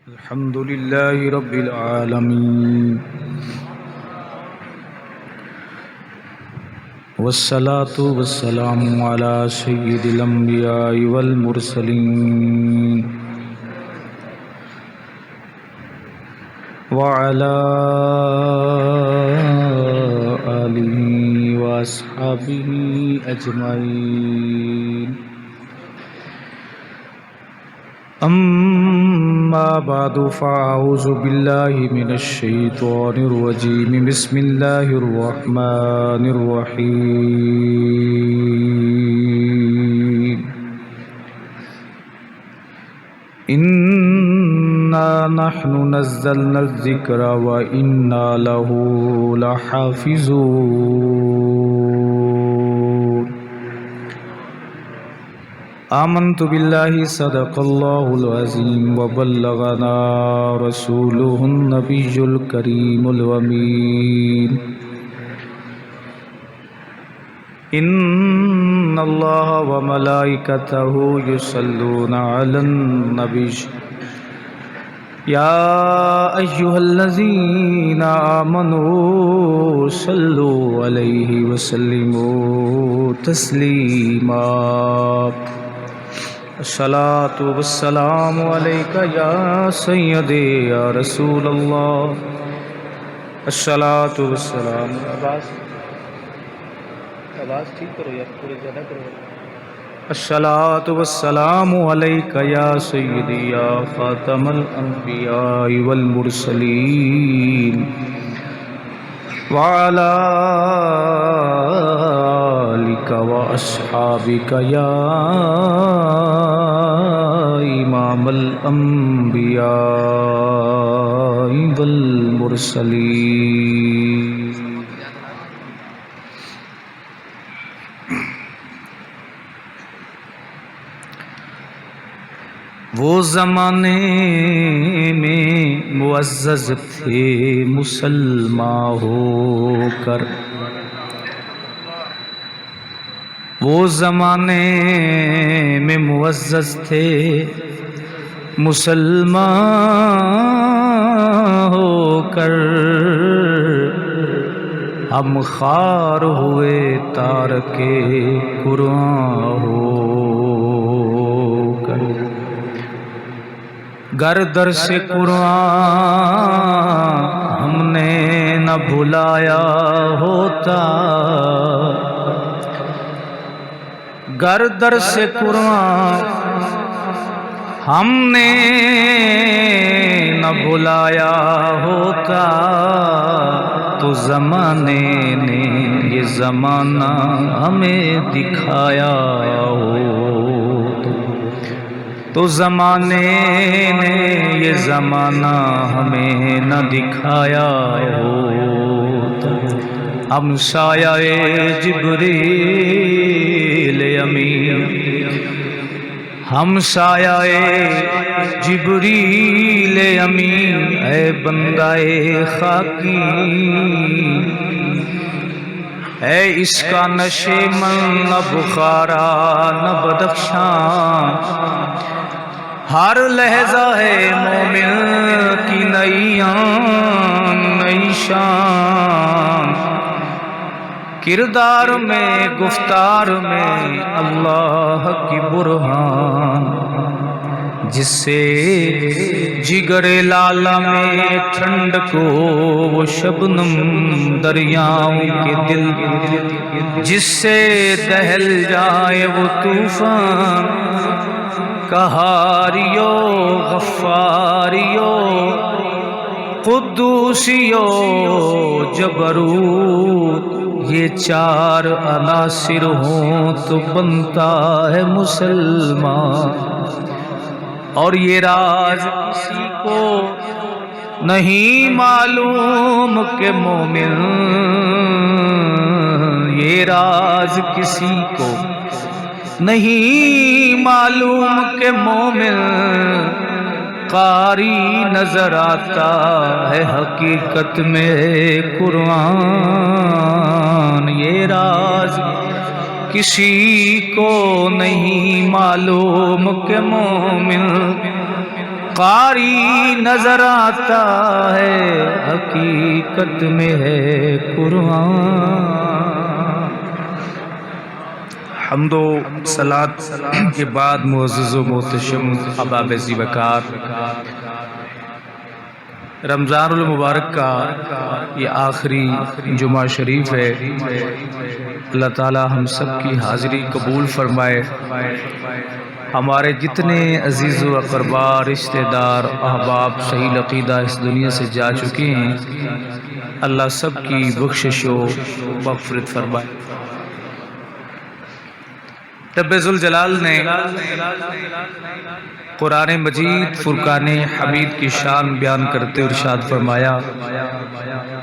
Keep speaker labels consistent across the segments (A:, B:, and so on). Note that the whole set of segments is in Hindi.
A: अल्हम्दुलिल्लाहि रब्बिल आलमीन वस्सलातु वस्सलामु अला सय्यिदिल अंबियाइ वल मुरसलीन व अला आलिहि व अस्हाबिहि अजमाइन। अम्मा बादु फ़अऊज़ु बिल्लाहि मिनश शैतानिर रजीम। बिस्मिल्लाहिर रहमानिर रहीम। इन्ना नहनु नज़्ज़लना ज़िक्रा व इन्ना लहू लहाफ़िज़ून। आमन्तु बिल्लाहि सदक़ल्लाहुल अज़ीम व बल्लगना रसूलुहुन नबियुल करीमुल अमीन। इन्नल्लाह व मलाइकतहु युसल्लूना अलन नबी या अय्युहल्लज़ीना आमनू सल्लु अलैहि व सल्लिमू तस्लीमा। अस्सलातु वस्सलामु अलैका या सय्यदी या रसूलल्लाह। अस्सलातु वस्सलामु। आवाज़ ठीक करो यार, थोड़ी ज़्यादा करो। अस्सलातु वस्सलामु अलैका या सय्यदी या ख़ातमल अंबिया वल मुरसलीन व अला आलिका व अस्हाबिका या इमामल अंबिया वल मुरसलीन। वो ज़माने में मुअज़्ज़ज़ थे मुसलमान होकर, वो ज़माने में मुअज़्ज़ज़ थे मुसलमान होकर। हम ख़ार हुए तारके कुरान होकर। गर दर से कुरान हमने न भुलाया होता, गर दर से कुरान हमने न भुलाया होता, तो ज़माने ने ये ज़माना हमें दिखाया होता, तो ज़माने ने ये ज़माना हमें न दिखाया होता। हम साया-ए जिब्रील अमीन, हम साया-ए जिब्रील अमीन, ऐ बंदाए खाकी है इसका नशे मन न बुखारा न बदख्शां। हर लहजा है मोमिन की नई आन नई शान। किरदार में गुफ्तार में अल्लाह की बुरहान, जिससे जिगरे लाला में ठंड को वो शबनम दरियाओं के दिल, जिससे दहल जाए वो तूफान। कहारियो गफ्फारियो कुद्दूसियो जबरूत, ये चार अनासिर हों तो बनता है मुसलमान। और ये राज किसी को नहीं मालूम के मोमिन, ये राज किसी को नहीं मालूम के मोमिन। कारी नजर आता है हकीकत में कुरान, ये राज किसी को नहीं मालूम के मोमिन कारी नजर आता है, हकीकत में है कुरान। हम्दो सलात के बाद मुअज़्ज़िज़ व मोहतरम अहबाब ज़ीवकार, रमज़ानुल मुबारक का ये आखिरी जुमा शरीफ है। अल्लाह ताला हम सब की हाज़िरी कबूल फरमाए। हमारे जितने अज़ीज़ व अक़रबा, रिश्तेदार, अहबाब सही अक़ीदा इस दुनिया से जा चुके हैं, अल्लाह सब की बख्शिश व मग़फ़िरत फरमाए। रब्बे ज़ुल जलाल ने कुरान मजीद फुरकान हमीद की शान बयान करते इरशाद फरमाया,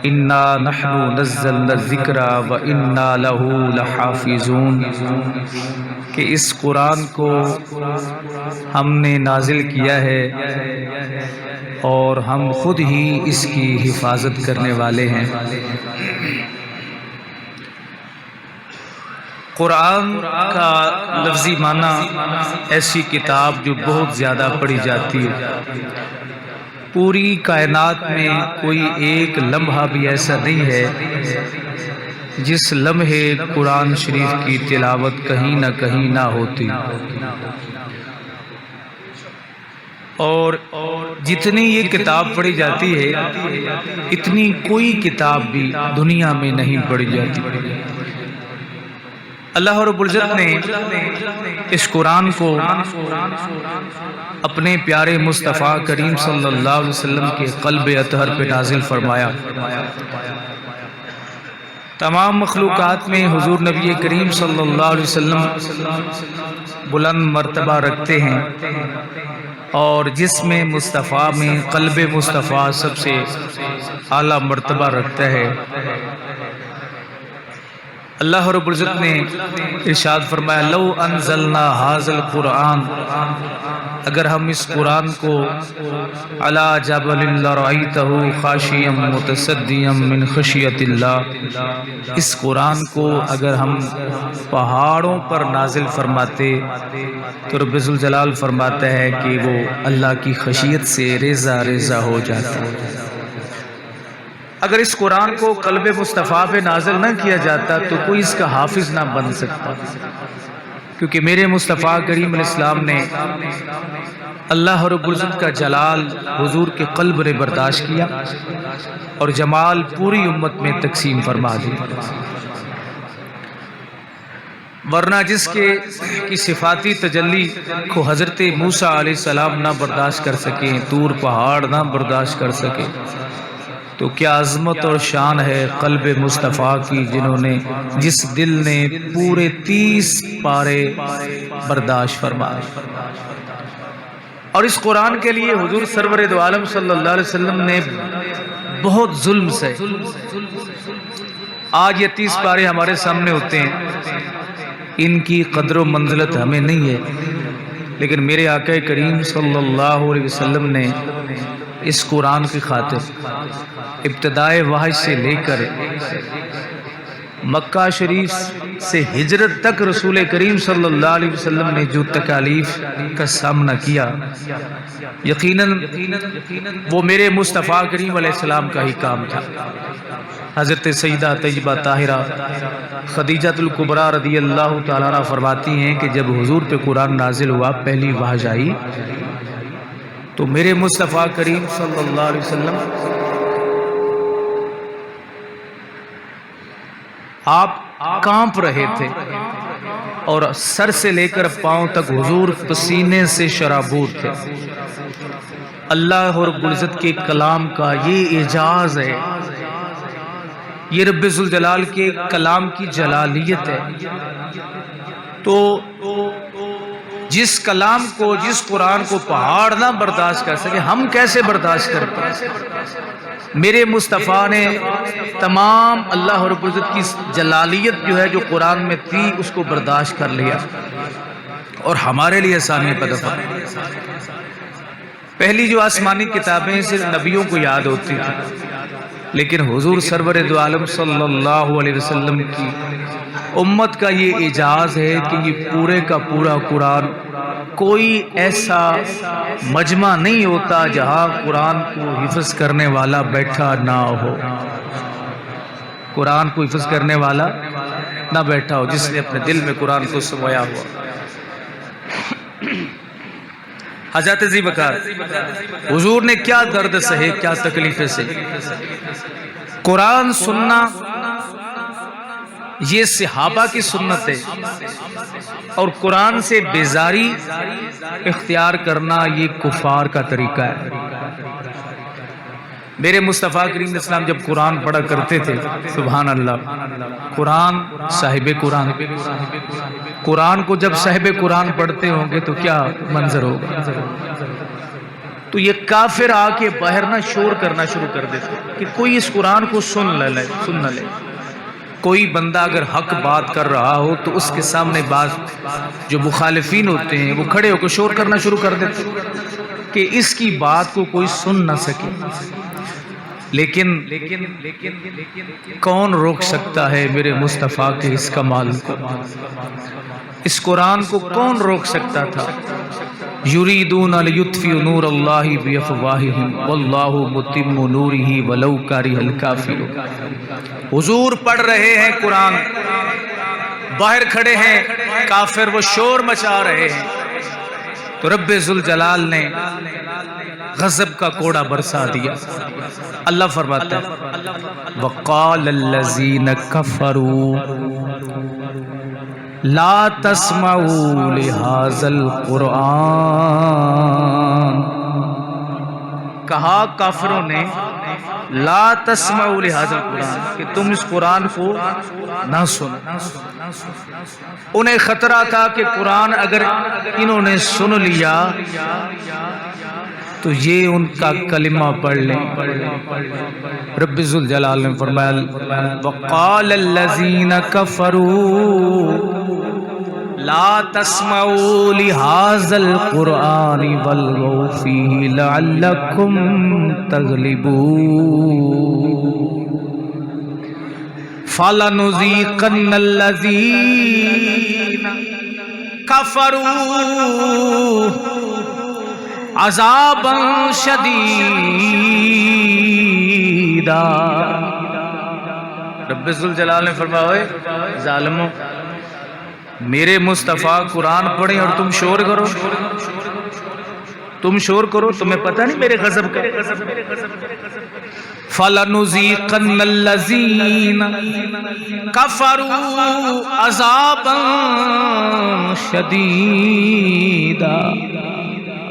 A: इन्ना नहनु नज़्ज़लना ज़िक्रा व इन्ना लहू लहाफ़िज़ून, कि इस कुरान को हमने नाजिल किया है और हम खुद ही इसकी हिफाजत करने वाले हैं। कुरान का लफ्ज़ी माना ऐसी किताब जो बहुत ज़्यादा पढ़ी जाती है। पूरी कायनात में कोई एक लम्हा भी ऐसा नहीं है जिस लम्हे कुरान शरीफ की तिलावत कहीं ना कहीं ना होती। और जितनी ये किताब पढ़ी जाती है, इतनी कोई किताब भी दुनिया में नहीं पढ़ी जाती। अल्लाह रब्बुल इज़्ज़त ने इस कुरान को अपने प्यारे मुस्तफ़ा करीम सल्लल्लाहु अलैहि वसल्लम के क़ल्ब अतहर पे नाजिल फरमाया। तमाम मखलूक़ात में हुज़ूर नबी करीम सल्लल्लाहु अलैहि वसल्लम बुलंद मर्तबा रखते हैं, और जिसमें मुस्तफ़ा में क़ल्ब मुस्तफ़ा सबसे आला मर्तबा रखता है। अल्लाह रब्बुल इज़्ज़त ने इरशाद फरमाया, लौ अनज़लना हाज़ल कुरान, अगर हम इस कुरान को अला जबलिन लरअयतहु खाशियम मुतसद्दियम मिन खशियतिल्लाह, इस कुरान को अगर हम पहाड़ों पर नाजिल फरमाते तो रब्बुल ज़ुल जलाल फरमाता है कि वो अल्लाह की खशियत से रेज़ा रेज़ा हो जाता। अगर इस कुरान को क़ल्ब मुस्तफ़ा पे नाज़िल न किया जाता तो कोई इसका हाफिज़ ना बन सकता, क्योंकि मेरे मुस्तफ़ा करीम अलैहिस्सलाम ने अल्लाह रब्बुल इज़्ज़त का जलाल हुज़ूर के क़ल्ब ने बर्दाश्त किया और जमाल पूरी उम्मत में तकसीम फरमा दिया। वरना जिसके की सिफाती तजल्ली को हज़रत मूसा अलैहिस्सलाम ना बर्दाश्त कर सके, तूर पहाड़ ना बर्दाश्त कर सके, तो क्या अज़मत और शान है क़ल्ब मुस्तफ़ा की, जिस दिल ने पूरे 30 पारे बर्दाश्त फरमाए। और इस कुरान के लिए हुज़ूर सरवर दो आलम सल्लल्लाहु अलैहि वसल्लम ने बहुत जुल्म से, आज ये 30 पारे हमारे सामने होते हैं, इनकी कदर व मंज़िलत हमें नहीं है, लेकिन मेरे आका करीम सल्लल्लाहु अलैहि वसल्लम ने इस कुरान की खातिर इब्तिदाए वहय से लेकर मक्का शरीफ से हिजरत तक रसूल करीम सल्लल्लाहु अलैहि वसल्लम ने जो तकालीफ का सामना किया, यकीनन वो मेरे मुस्तफ़ा करीम अलैहिस्सलाम का ही काम था। हज़रत सईदा तय्यबा ताहिरा खदीजतुल कुबरा रदियल्लाहु ताला अन्हा फरमाती हैं कि जब हुजूर पे कुरान नाजिल हुआ, पहली वहय आई, तो मेरे मुस्तफ़ा करीम सल्लल्लाहु अलैहि वसल्लम आप कांप रहे थे और सर से लेकर पांव तक हुजूर पसीने से शराबूर थे। अल्लाह रब्बुल इज़्ज़त के कलाम का ये एजाज है, ये रब्बे ज़ुल जलाल के कलाम की जलालियत है। तो जिस कलाम को, जिस कुरान को पहाड़ ना बर्दाश्त कर सके, हम कैसे बर्दाश्त कर पाए। मेरे मुस्तफ़ा ने तमाम अल्लाह रब्बुल इज़्ज़त की जलालियत जो है, जो कुरान में थी, उसको बर्दाश्त कर लिया और हमारे लिए आसानी पैदा फरमा। पहली जो आसमानी किताबें सिर्फ नबियों को याद होती थी, लेकिन हुजूर सरवर दो आलम सल्लल्लाहु अलैहि वसल्लम की उम्मत का ये एजाज है कि ये पूरे का पूरा कुरान, कोई ऐसा मजमा नहीं होता जहां कुरान को हिफ्ज करने वाला बैठा ना हो, कुरान को हिफ्ज करने वाला ना बैठा हो, जिसने अपने दिल में कुरान को समाया हुआ। हजरत जी बकार हुजूर ने क्या दर्द सहे, क्या तकलीफें से। कुरान सुनना ये सहाबा की सुन्नत है और कुरान से बेजारी इख्तियार करना ये कुफार का तरीका है। मेरे मुस्तफ़ा करीम इस्लाम जब कुरान पढ़ा करते थे, सुभान अल्लाह, कुरान साहिब कुरान, कुरान को जब साहिब कुरान पढ़ते होंगे तो क्या मंजर होगा। तो ये काफिर आके बाहर ना शोर करना शुरू कर देते कि कोई इस कुरान को सुन न ले। कोई बंदा अगर हक बात कर रहा हो तो उसके सामने बात जो मुखालिफिन होते हैं वो खड़े होकर शोर करना शुरू कर देते कि इसकी बात को कोई सुन ना सके। लेकिन कौन रोक सकता है मेरे मुस्तफ़ा के इस कमाल को, इस कुरान को कौन रोक सकता था। युरीदून लियुत्फिउ नूर अल्लाहि बिअफ़वाहिहिम वल्लाहु मुतिम्मु नूरिही वलौ कारिहल काफ़िरून। हुजूर पढ़ रहे हैं कुरान, बाहर खड़े हैं काफिर, वो शोर मचा रहे हैं, तो रब्बे जुल जलाल ने गज़ब का कोड़ा बरसा दिया। अल्लाह फरमाता है वक़ालल्लज़ीन कफ़रू ला तस्माऊ लिहाज़ल कुरान। कहा काफिरों ने ला तस्माऊ लिहाज़ल कुरान, कि तुम इस कुरान को ना सुनो। उन्हें खतरा था कि कुरान अगर इन्होंने सुन लिया तो ये उनका कलिमा पढ़ लें। रब्बी जुल जलाल ने फरमाया वक़ालल्लज़ीन कफ़रू ला तस्माऊ लिहाज़ल कुरानि वल्गौ फ़ीहि लअल्लकुम तग़लिबून फलनुज़ीक़न्नल्लज़ीन कफ़रू अज़ाबन शदीदा। रब्बे जुल जलाल ने फरमाया ओए ज़ालिमों, मेरे मुस्तफ़ा कुरान पढ़े और तुम शोर करो, तुम शोर करो, तुम्हें पता नहीं मेरे गज़ब का। फलनुज़ीक़न्नल्लज़ीन कफ़रू अज़ाबन शदीदा।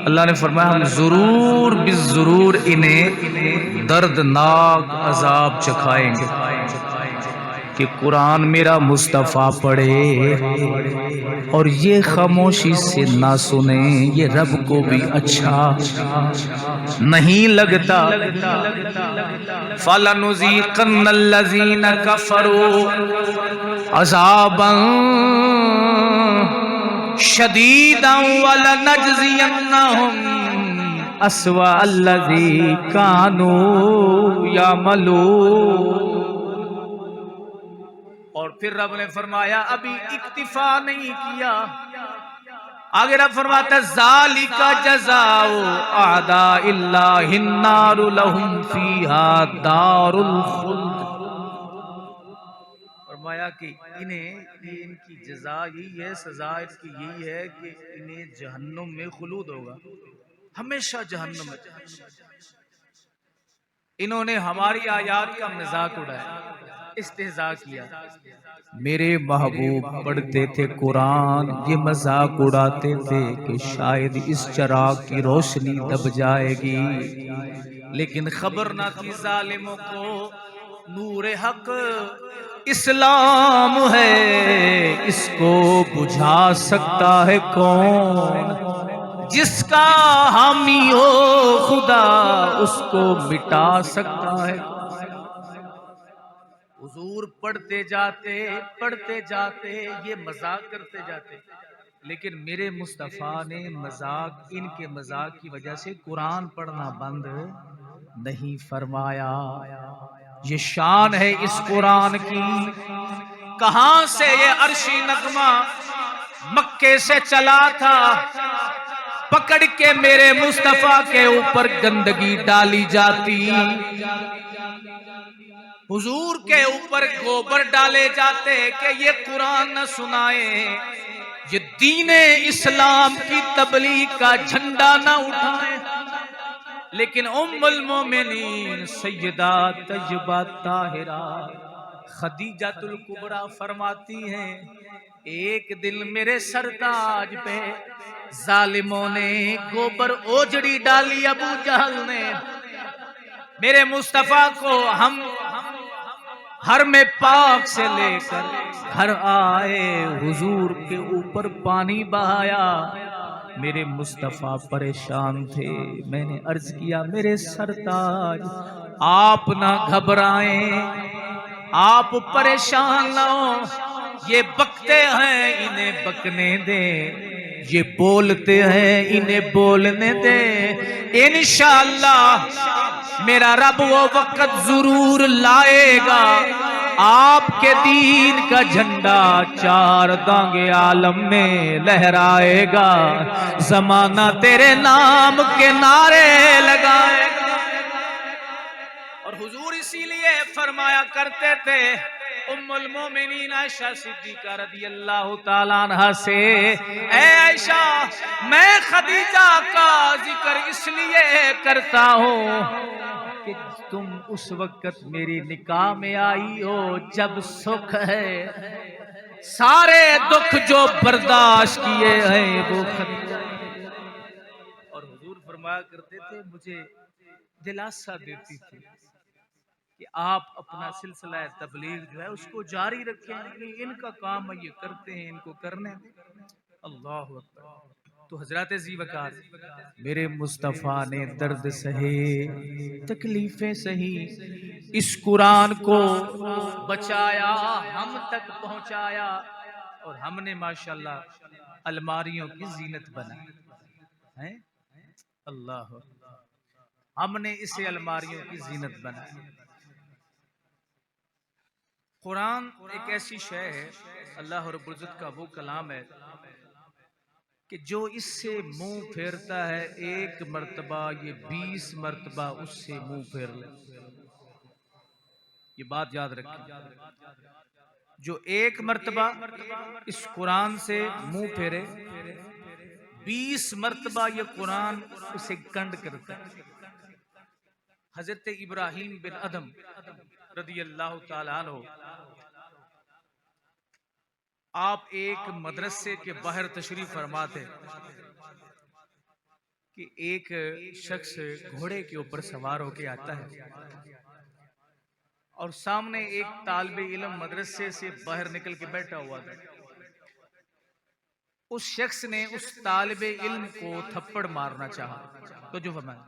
A: अल्लाह ने फरमाया हम जरूर बिज़रूर इन्हें दर्दनाक अजाब चखाएंगे कि कुरान मेरा मुस्तफ़ा पढ़े और ये खामोशी से ना सुने, ये रब को भी अच्छा नहीं लगता। फलनुज़ीक़न्नल्लज़ीन कफ़रू अज़ाबन शदीदन वलनजज़ियन्नहुम अस्वा अल्लज़ी कानू यामलून। और फिर रब ने फरमाया अभी इक्तिफा नहीं किया, आगे रब फरमाता ज़ालिका जज़ाउ अअदाइल्लाहिन नारु लहुम फ़ीहा दारुल खुल्द। फरमाया कि इन्हें इनकी जज़ा यही है, सज़ा इनकी यही है कि इन्हें जहन्नुम में खुलूद होगा, हमेशा जहन्नुम में। इन्होंने हमारी आयात का मजाक उड़ाया, इस्तेज़ा किया। मेरे महबूब पढ़ते थे कुरान, ये मजाक उड़ाते थे कि शायद इस चिराग की रोशनी दब जाएगी, लेकिन खबर ना थी जालिमों को नूरे हक इस्लाम है, इसको बुझा सकता है कौन, जिसका हामी हो खुदा उसको मिटा सकता है। हुजूर पढ़ते जाते ये मजाक करते जाते, लेकिन मेरे मुस्तफ़ा ने मजाक, इनके मजाक की वजह से कुरान पढ़ना बंद नहीं फरमाया। ये शान है इस कुरान की, कहां से ये अर्शी नगमा मक्के से चला था, पकड़ के मेरे मुस्तफा के ऊपर गंदगी डाली जाती, हुजूर के ऊपर गोबर डाले जाते कि ये कुरान न सुनाए, ये दीने इस्लाम की तबलीग का झंडा न उठाए। लेकिन उम्मुल मोमिनीन सैयदा तैयबा ताहिरा खदीजातुल कुबरा फरमाती हैं, एक दिन मेरे सरताज पे जालिमों ने गोबर ओजड़ी डाली, अबू जहल ने। मेरे मुस्तफा को हम हर में पाक से लेकर घर आए, हुजूर के ऊपर पानी बहाया। मेरे मुस्तफा परेशान थे। मैंने अर्ज किया, मेरे सरताज आप ना घबराएं, आप परेशान ना हो। ये बकते हैं, इन्हें बकने दे, ये बोलते हैं, इन्हें बोलने दे। इंशाअल्लाह मेरा रब वो वक्त जरूर लाएगा, आपके दीन का झंडा चार दांगे आलम में लहराएगा, जमाना तेरे नाम के नारे लगाएगा। और हुजूर इसीलिए फरमाया करते थे उम्मुल मोमिनीन आयशा सिद्दीका रदियल्लाहु ताला अन्हा से, ऐ आयशा मैं खदीजा का जिक्र इसलिए करता हूँ कि तुम उस वक्त मेरी निकाह में आई हो जब सुख है, सारे दुख जो बर्दाश्त किए हैं वो खदीजा। और हुजूर फरमाया करते थे, मुझे दिलासा देती थी कि आप अपना सिलसिला तबलीग जो है उसको जारी रखें, इनका काम है, ये करते हैं, इनको करने दें। अल्लाह अकबर। तो हजरत जी वकार मेरे मुस्तफ़ा ने दर्द सहे, तकलीफें सही, इस कुरान को बचाया, हम तक पहुंचाया, और हमने माशाल्लाह अलमारियों की जीनत बनाई है। अल्लाह, हमने इसे अलमारियों की जीनत बनाई। कुरान एक ऐसी शय है, अल्लाह रब्बुल इज्जत का वो कलाम है कि जो इससे मुंह फेरता है एक मर्तबा, ये 20 मर्तबा उससे मुंह फेर ले। ये बात याद रखें, जो एक मर्तबा इस कुरान से मुंह फेरे, 20 मर्तबा ये कुरान उसे कंड करता है। हजरत इब्राहिम बिन अदम रदियल्लाहु ताला अन्हु, आप एक मदरसे के बाहर तशरीफ फरमा थे कि एक शख्स घोड़े के ऊपर सवार होके आता है और सामने एक तालिबे इल्म मदरसे से बाहर निकल के बैठा हुआ था। उस शख्स ने उस तालिबे इल्म को थप्पड़ मारना चाहा, तो जो फरमाया,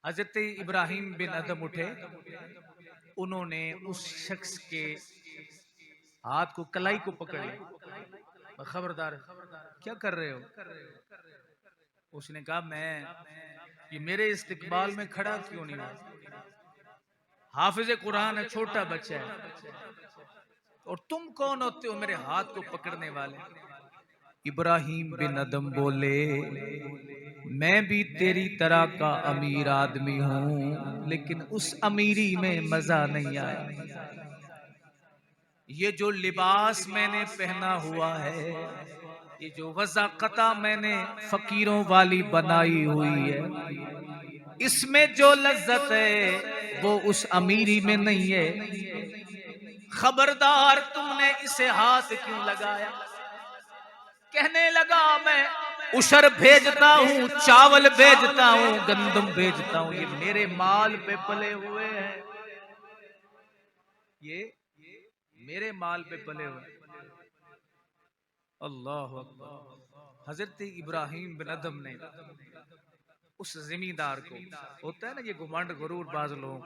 A: हजरत इब्राहिम बिन अदम उठे, उन्होंने उस शख्स के हाथ को, कलाई को पकड़ लिया। खबरदार, क्या कर रहे हो? उसने कहा, मैं ये मेरे इस्तिकबाल में खड़ा क्यों नहीं हुआ? हाफिज कुरान है, छोटा बच्चा है, और तुम कौन होते हो मेरे हाथ को पकड़ने वाले? इब्राहिम बिन अदम बोले, मैं भी तेरी तरह का अमीर आदमी हूं, लेकिन उस अमीरी में मजा नहीं आया। ये जो लिबास मैंने पहना हुआ है, ये जो वज़ाक़ता मैंने फकीरों वाली बनाई हुई है, इसमें जो लज्जत है वो उस अमीरी में नहीं है। खबरदार, तुमने इसे हाथ क्यों लगाया? कहने लगा, मैं उशर भेजता हूँ, चावल भेजता हूँ, गंदम भेजता हूँ, ये मेरे माल पे पले हुए हैं, ये मेरे माल पे पले हुए। अल्लाह अकबर। हजरत इब्राहिम बिन अदम ने उस जिमींदार को, होता है ना ये घुमंड गुरूर बाज लोग,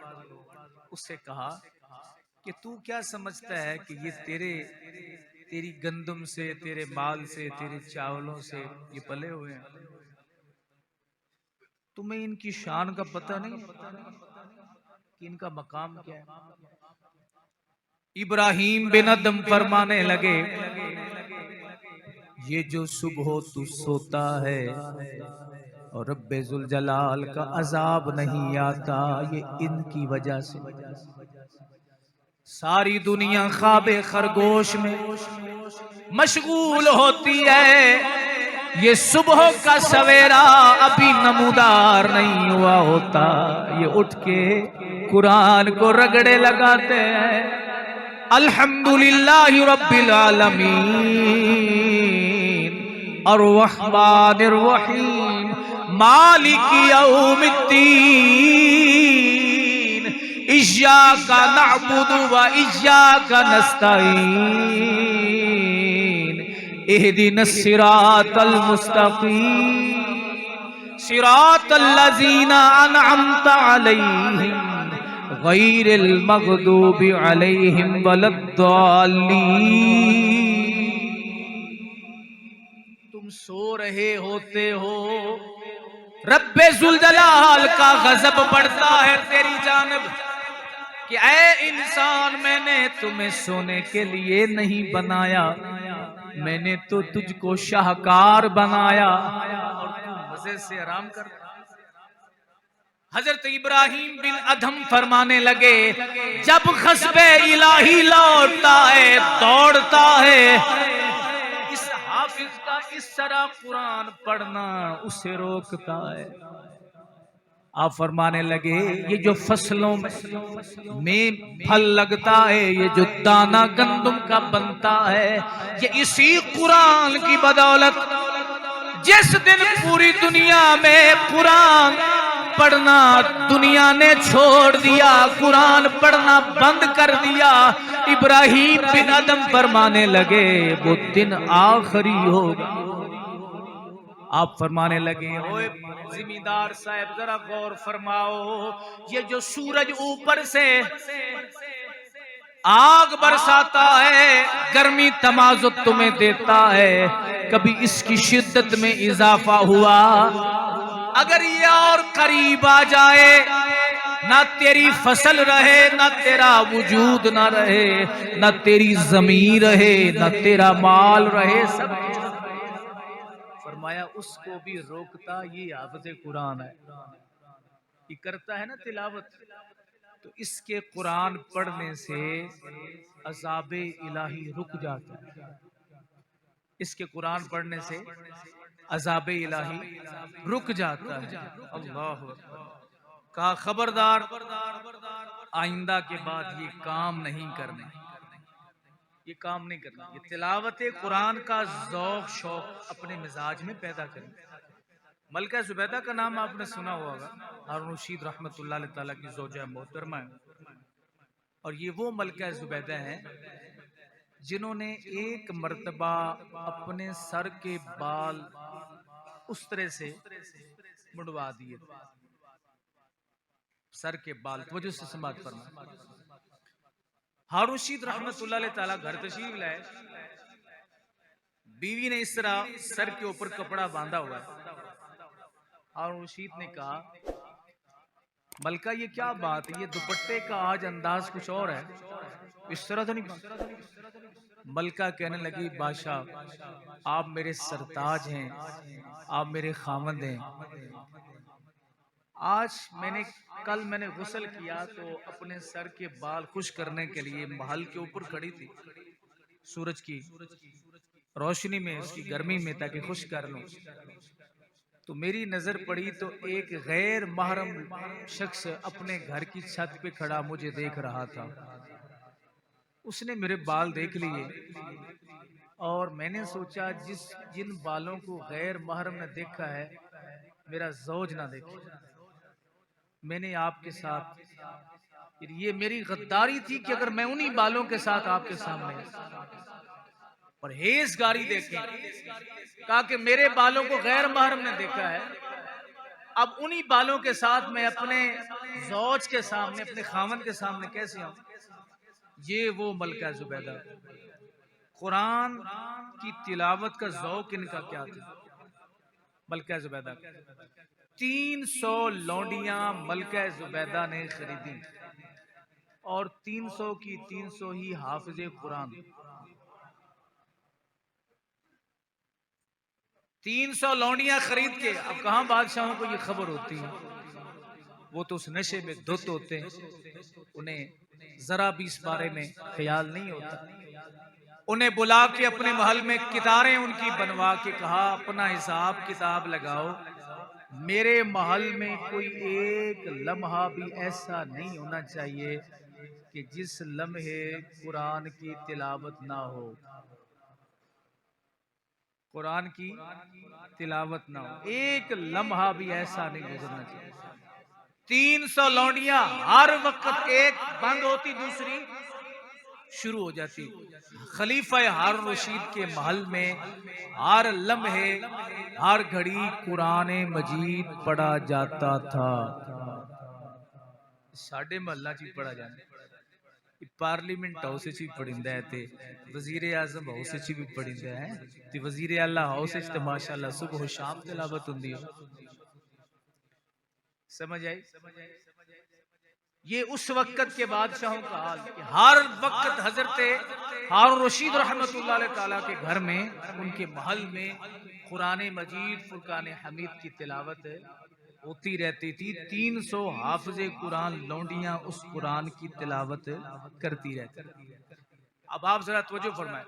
A: उससे कहा कि तू क्या समझता है कि ये तेरी गंदम से, तेरे माल से, तेरे चावलों से ये पले हुए हैं? तुम्हें इनकी शान का पता नहीं कि इनका मकाम क्या है? इब्राहिम बिन अदम फरमाने लगे, ये जो सुबह तू सोता है और रब्बे जुल जलाल का अजाब नहीं आता, ये इनकी वजह से। सारी दुनिया ख्वाबे खरगोश में मशगूल होती है, ये सुबह का सवेरा अभी नमूदार नहीं हुआ होता, ये उठ के कुरान को रगड़े लगाते हैं। अल्हम्दुलिल्लाहि रब्बिल आलमीन अर्रहमानिर रहीम मालिकी यौमिद्दीन इय्याका नअबुदु व इय्याका नस्तईन इहदिनस सिरातल मुस्तकीम सिरातल लज़ीना अनअमता अलैहिम गैरिल मग़दूबि अलैहिम वलद्दाल्लीन। तुम सो रहे होते हो, रब्बे जुल जलाल का गजब बढ़ता है तेरी जानब कि ऐ इंसान, मैंने तुम्हें सोने के लिए नहीं बनाया, मैंने तो तुझको शाहकार बनाया और तू मजे से आराम कर। हजरत इब्राहिम बिन अदम फरमाने लगे, जब ग़ज़्ब-ए इलाही लौटता है, दौड़ता है, इस हाफिज का इस तरह कुरान पढ़ना उसे रोकता है। आप फरमाने लगे, ये जो फसलों में फल लगता है, ये जो दाना गंदुम का बनता है, ये इसी कुरान की बदौलत। जिस दिन पूरी दुनिया में कुरान पढ़ना दुनिया ने छोड़ दिया, कुरान पढ़ना बंद कर दिया, इब्राहिम बिन अदम फरमाने लगे वो दिन आखिरी होगा। आप फरमाने लगे, ओए जिम्मेदार साहब जरा गौर फरमाओ, ये जो सूरज ऊपर से आग बरसाता है, गर्मी तमाजुत तुम्हें देता है, कभी इसकी शिद्दत में इजाफा हुआ? अगर ये और करीब आ जाए, ना तेरी फसल रहे, ना तेरा वजूद ना रहे, ना तेरी जमीन रहे, ना तेरा माल रहे, सब फरमाया उसको भी रोकता ये हाफ़िज़ कुरान है। ये करता है ना तिलावत, तो इसके कुरान पढ़ने से अज़ाबे इलाही रुक जाता है। इसके कुरान पढ़ने से अज़ाबे इलाही रुक जाता है। अल्लाह कहा, खबरदार आइंदा के बाद ये काम नहीं करने, ये काम नहीं करना। ये तिलावत कुरान का ज़ौक़ शौक़ अपने मिजाज में पैदा करें। मलका ज़ुबैदा का नाम आपने सुना होगा, हारून रशीद रहमतुल्लाह तआला की ज़ौजा मोहतरमा है, और ये वो मलका ज़ुबैदा है जिन्होंने एक मर्तबा अपने सर के बाल उस तरह से मुड़वा दिए, सर के बाल। वजह से समाप्त करना, हारून रशीद रहमतुल्लाह तआला घर तशरीफ लाए, बीवी ने इस तरह सर के ऊपर कपड़ा बांधा हुआ है। हारून रशीद ने कहा, मलका ये क्या बात है, ये दुपट्टे का आज अंदाज कुछ और है, इस तरह तो नहीं। मलका कहने लगी, बादशाह आप मेरे सरताज हैं, आप मेरे खामंद हैं। आज कल मैंने गुस्ल किया तो अपने सर के बाल खुश करने के लिए महल के ऊपर खड़ी थी, सूरज की रोशनी में, उसकी गर्मी में, ताकि खुश कर लूं। तो मेरी नजर पड़ी तो एक गैर महरम शख्स अपने घर की छत पे खड़ा मुझे देख रहा था। उसने मेरे बाल देख लिए और मैंने सोचा जिन बालों को गैर महरम ने देखा है, मेरा ज़ौज ना देखे। मैंने आपके साथ, ये मेरी गद्दारी थी कि अगर मैं उन्हीं बालों के साथ आपके सामने परहेजगारी देखें, कहा कि मेरे बालों को गैर महरम ने देखा है, अब उन्हीं बालों के साथ मैं अपने ज़ौज के सामने, अपने खामन के सामने कैसे आऊं? ये वो मलका ज़ुबैदा, कुरान की तिलावत का ज़ौक़ इनका क्या था। मलका ज़ुबैदा 300 लौंडियां मलका ज़ुबैदा ने खरीदी और 300 की 300 ही हाफिजे कुरान। 300 लौंडियां खरीद के, अब कहां बादशाहों को ये खबर होती है, वो तो उस नशे में धुत होते हैं, उन्हें जरा भी इस बारे में ख्याल नहीं होता। उन्हें बुला के अपने महल में कितारें उनकी बनवा के कहा, अपना हिसाब किताब लगाओ, मेरे महल में कोई एक लम्हा भी ऐसा नहीं होना चाहिए कि जिस लम्हे कुरान की तिलावत ना हो, कुरान की तिलावत ना हो, एक लम्हा भी ऐसा नहीं गुजरना चाहिए। 300 लौंडियां हर वक्त, एक बंद होती दूसरी शुरू हो जाती। खलीफा हारून रशीद के महल में हर लम्हे हर घड़ी कुरान मजीद पढ़ा जाता था। साढ़े महल्ला च पढ़ा जाता, पार्लीमेंट हाउस भी पढ़िंदा है ते वजीर आजम हाउस भी पढ़िंदा है ते वजीर आला हाउस ते माशाअल्लाह सुबह शाम तिलावत हुंदी है। समझ आई? ये उस वक्त के बादशाहों का हाल कि हर वक्त हजरत हारून रशीद रहमतुल्लाह तआला के घर में, उनके महल में कुरान मजीद फुरकान हमीद की तिलावत होती रहती थी। 300 हाफिजे कुरान लौंडियां उस कुरान की तिलावत करती रहती। अब आप जरा तवज्जो फरमाएं,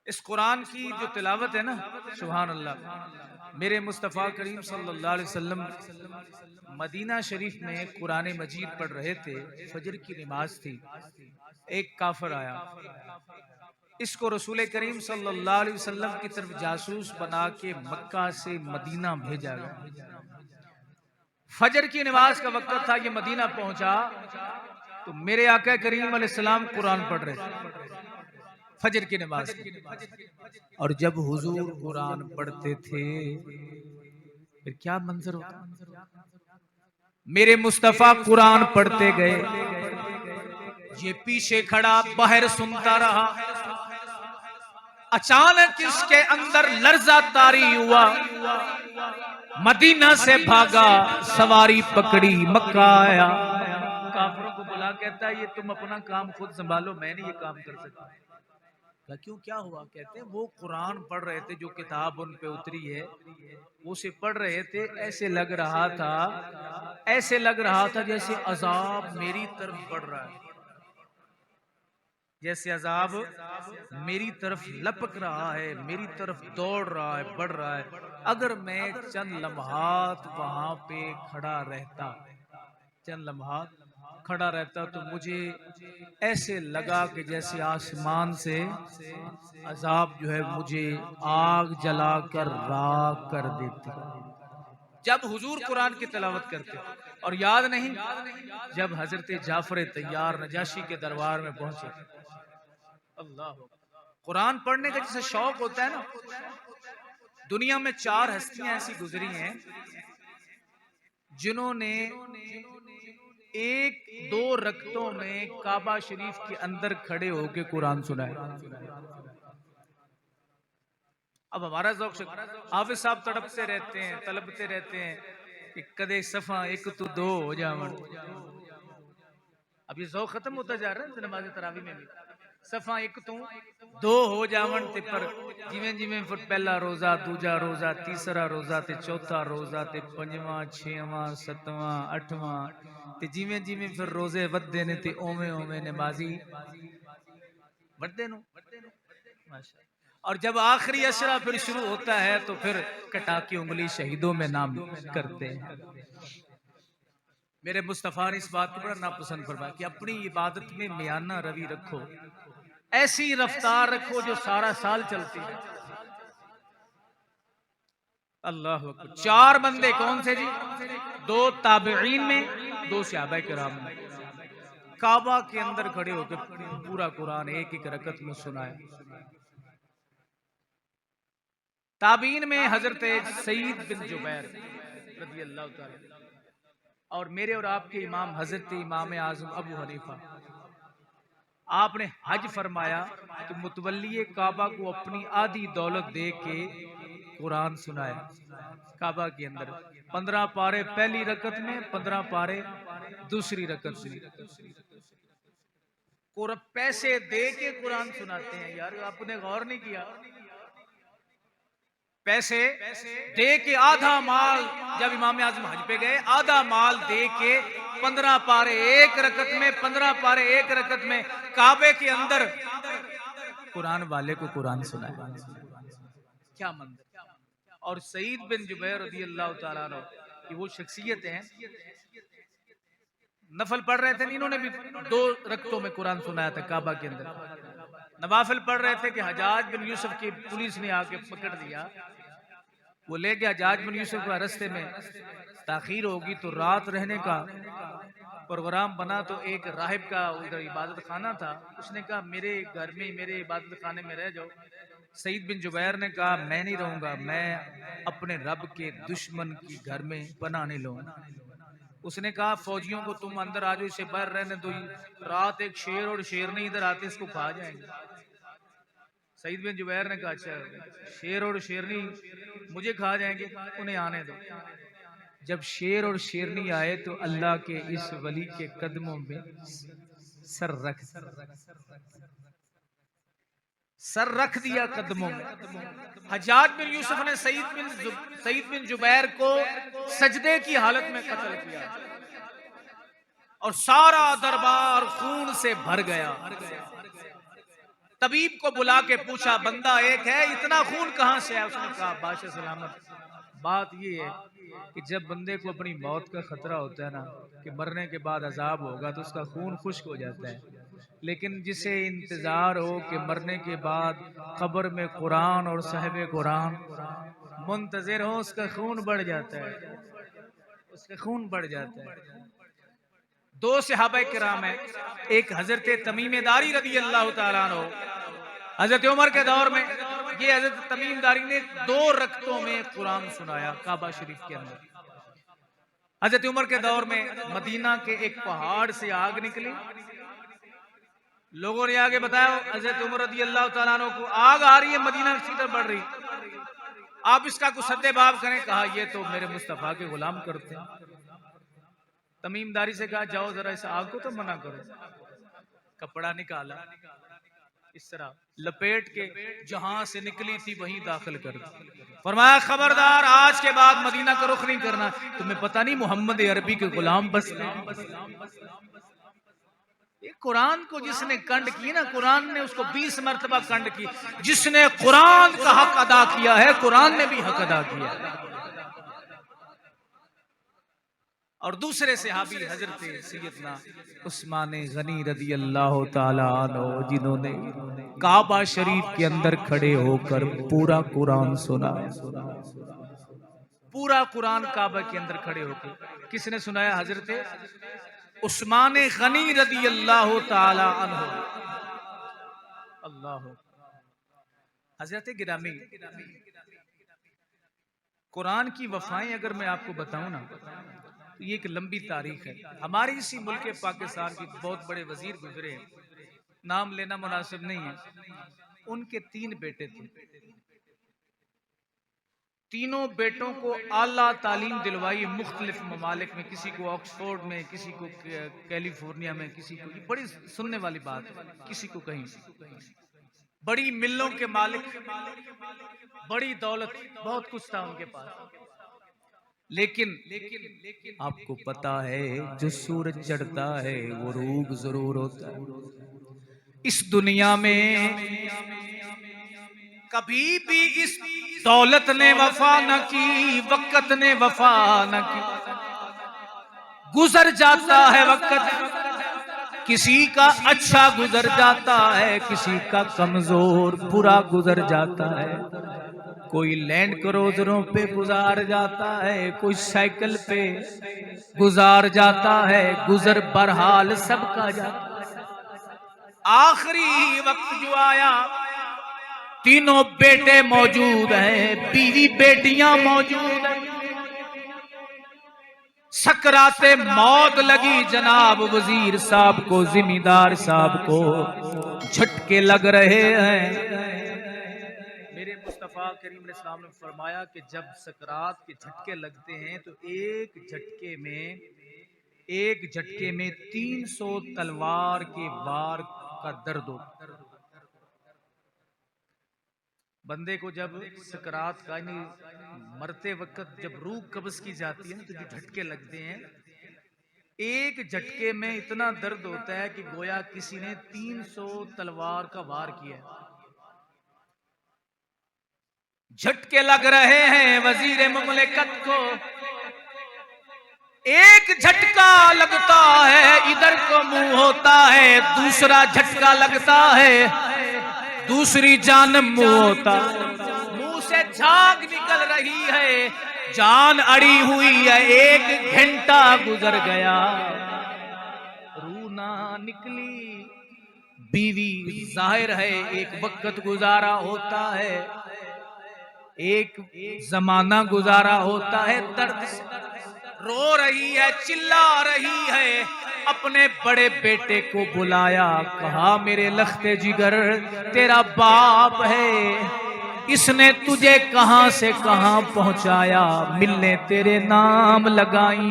A: इस कुरान की जो तिलावत है ना, सुभान अल्लाह, मेरे मुस्तफ़ा करीम सल्लल्लाहु अलैहि वसल्लम मदीना शरीफ में कुरान मजीद पढ़ रहे थे, फजर की नमाज थी, एक काफिर आया, इसको रसूल करीम सल्लल्लाहु अलैहि वसल्लम की तरफ जासूस बना के मक्का से मदीना भेजा गया। फजर की नमाज का वक्त था, ये मदीना पहुंचा तो मेरे आका करीम अलैहिस्सलाम कुरान पढ़ रहे थे फजर की नमाज, और जब हुजूर कुरान पढ़ते थे फिर क्या मंजर होता। मेरे मुस्तफा कुरान पढ़ते गए, ये पीछे खड़ा बाहर सुनता रहा। अचानक इसके अंदर लर्जा तारी हुआ, मदीना से भागा, सवारी पकड़ी, मक्का आया। काफिरों को बुला कहता है, ये तुम अपना काम खुद संभालो, मैं नहीं ये काम कर सकता। क्यों, क्या हुआ? कहते हैं वो कुरान पढ़ रहे थे, जो किताब उन पे उतरी है वो से पढ़ रहे थे, ऐसे लग रहा था जैसे अजाब मेरी तरफ बढ़ रहा है, जैसे अजाब मेरी तरफ लपक रहा है, मेरी तरफ दौड़ रहा है, बढ़ रहा है। अगर मैं चंद लम्हात वहां पे खड़ा रहता, चंद लम्हात खड़ा रहता तो मुझे ऐसे लगा कि जैसे आसमान से अजाब जो है मुझे आग जलाकर राख कर देती। जब हुजूर कुरान की तिलावत करते, और याद नहीं जब हजरत जाफर तैयार नजाशी के दरबार में पहुंचे, अल्लाह, कुरान पढ़ने का जैसे शौक होता है ना, दुनिया में 4 हस्तियां ऐसी गुजरी हैं जिन्होंने 1-2 रकतों में काबा शरीफ के अंदर खड़े होकर कुरान सुनाया। अब हमारा ज़ौक़ हाफिज़ साहब तड़पते रहते हैं, तलबते रहते हैं कि कदे सफ़ा 1 तो 2 हो जावन। अब ये ज़ौक़ खत्म होता जा रहा है नमाज़ तरावी में भी, सफ़ा 1 तो 2 हो जावन ते पर जिवें जिवें फिर पहला रोज़ा, दूजा रोज़ा, तीसरा रोज़ा ते चौथा रोज़ा ते 5वां 6वां 7वां 8वां ते जिवें जिवें फिर रोज़े वधदे ने ते ओवें ओवें नमाज़ी वधदे नो। माशाअल्लाह। और जब आखिरी अशरा फिर शुरू होता है तो फिर कटा की उंगली शहीदों में नाम करते हैं। मेरे मुस्तफ़ा ने इस बात को बड़ा नापसंद फरमाया कि अपनी इबादत में मियाना रवि रखो, ऐसी रफ्तार रखो जो सारा साल चलती है। अल्लाह अकबर। 4 बंदे कौन से जी? 2 ताबईन में, 2 सहाबा किराम में, काबा के अंदर खड़े होकर पूरा कुरान एक एक रकत में सुनाया। ताबीन में हजरत सईद बिन जुबैर रज़ी अल्लाह तआला, और मेरे और आपके इमाम हजरत इमाम आजम अबू हनीफा, आपने हज फरमाया तो मुतवल्ली काबा को अपनी आधी दौलत दे के कुरान सुनाया। काबा के अंदर 15 पारे पहली रकत में, 15 पारे दूसरी रकत में पैसे दे के कुरान सुनाते हैं। यार आपने गौर नहीं किया, पैसे दे के आधा माल, जब इमाम आजम हज पे गए आधा माल दे के 15 पारे एक रकत में, 15 पारे एक रकत में काबे के अंदर कुरान वाले को कुरान सुनाया। क्या मंदिर। और सईद बिन जुबैर रज़ियल्लाहु ताला अन्हु की वो शख्सियत है, नफल पढ़ रहे थे, इन्होंने भी 2 रकतों में कुरान सुनाया था काबा के अंदर। नवाफिल पढ़ रहे थे कि हजाज बिन यूसुफ की पुलिस ने आके पकड़ लिया, वो ले गया हजाज बिन यूसुफ का, रास्ते में ताखीर होगी तो रात रहने का प्रोग्राम बना, तो एक राहिब का उधर इबादत खाना था, उसने कहा मेरे घर में, मेरे इबादत खाने में रह जाओ। सईद बिन जुबैर ने कहा मैं नहीं रहूंगा, मैं अपने रब के दुश्मन की घर में पनाह नहीं लूंगा। उसने कहा फौजियों को तुम अंदर आ जाओ, इसे बाहर रहने दो, रात एक शेर और शेरनी इधर आते इसको खा जाएंगे। सईद बिन जुबैर ने कहा अच्छा शेर और शेरनी मुझे खा जाएंगे, उन्हें आने दो। जब शेर और शेरनी आए तो अल्लाह के इस वली के कदमों में सर रख दिया कदमों में। हज्जाज बिन यूसुफ ने सईद बिन जुबैर को सजदे की हालत में कत्ल किया और सारा दरबार खून से भर गया। तबीब को बुला के पूछा बंदा एक है, इतना खून कहां से है? उसने कहा बादशाह सलामत, बात ये है कि जब बंदे को अपनी मौत का खतरा होता है ना, कि मरने के बाद अजाब होगा, तो उसका खून खुश्क हो जाता है, लेकिन जिसे इंतजार हो कि मरने के बाद कब्र में कुरान और साहिब कुरान मुंतजिर हो, उसका खून बढ़ जाता है, उसका खून बढ़ जाता है। 2 सहाबा किराम है, एक हजरत तमीम दारी रज़ियल्लाहु ताला अन्हु, हजरत उमर के दौर में ये हजरत तमीम दारी ने 2 रकतों में कुरान सुनाया काबा शरीफ के अंदर। हजरत उमर के दौर में मदीना के एक पहाड़ से आग निकली, लोगों ने आगे बताया हजरत उमर रज़ियल्लाहु ताला अन्हु को आग आ रही है, मदीना की तरफ बढ़ रही, आप इसका कुछ सद्देबाब करें। कहा ये तो मेरे मुस्तफा के गुलाम करते हैं। तमीमदारी से कहा जाओ जरा इस आग को तो मना करो। कपड़ा निकाला, इस तरह लपेट के जहां से निकली थी वहीं दाखिल कर दी। फरमाया खबरदार आज के बाद मदीना का रुख नहीं करना, तुम्हें पता नहीं मोहम्मद अरबी के गुलाम बस। कुरान को जिसने कंड की ना, कुरान ने उसको 20 मरतबा कंड की। जिसने कुरान का हक अदा किया है, कुरान ने भी हक अदा किया है। और दूसरे सहाबी हजरत सैयदना उस्मान गनी रज़ियल्लाहु ताला अन्हु, जिन्होंने काबा शरीफ के अंदर खड़े होकर पूरा कुरान सुना, पूरा कुरान काबा के अंदर खड़े होकर किसने सुनाया? हजरत उस्मान गनी रज़ियल्लाहु ताला अन्हु। अल्लाह। हजरत गिरामी, कुरान की वफाएं अगर मैं आपको बताऊं ना, ये एक लंबी तारीख है। हमारे इसी मुल्क पाकिस्तान के बहुत बड़े वजीर गुजरे हैं, नाम लेना मुनासिब नहीं है। उनके 3 बेटे थे, तीनों बेटों को आला तालीम दिलवाई मुख्तलिफ ममालिक में, किसी को ऑक्सफोर्ड में, किसी को कैलिफोर्निया में, किसी को, ये बड़ी सुनने वाली बात है, किसी को कहीं, बड़ी मिलों के मालिक, बड़ी दौलत, बहुत कुछ था उनके पास। लेकिन आपको पता है जो सूरज चढ़ता है वो रूप जरूर होता है। इस दुनिया में कभी भी इस दौलत ने वफा न की, वक़्त ने वफा न की। गुजर जाता है वक़्त, किसी का अच्छा गुजर जाता है, किसी का कमजोर बुरा गुजर जाता है। कोई लैंड क्रूजरों पे गुजार जाता है, कोई साइकिल पे गुजार जाता है, गुजर बरहाल सबका जाता है। आखिरी वक्त जो आया, तीनों बेटे मौजूद हैं, बीवी बेटियां मौजूद हैं। सकराते मौत लगी जनाब वजीर साहब को, जिम्मेदार साहब को झटके लग रहे हैं। मेरे मुस्तफा करीम अलैहिस्सलाम ने फरमाया कि जब सकरात के झटके लगते हैं तो एक झटके में एक झटके में 300 तलवार के वार का दर्द हो। बंदे को जब सकरात का मरते वक्त जब रूह कब्ज की जाती है ना, तो जो झटके लगते हैं, एक झटके में इतना दर्द होता है कि गोया किसी ने 300 तलवार का वार किया है। झटके लग रहे हैं वजीर मुमलिकत को, एक झटका लगता है इधर को मुंह होता है, दूसरा झटका लगता है दूसरी जानब मुंह होता है, मुंह से झाग निकल रही है, जान अड़ी हुई है, एक घंटा गुजर गया, रूह ना निकली। बीवी जाहिर है एक वक्त गुजारा होता है, एक जमाना गुजारा होता है, दर्द रो रही है, चिल्ला रही है, अपने बड़े बेटे को बुलाया, कहा मेरे लख्ते जिगर तेरा बाप है, इसने तुझे कहां से कहां पहुंचाया, मिलने तेरे नाम लगाई,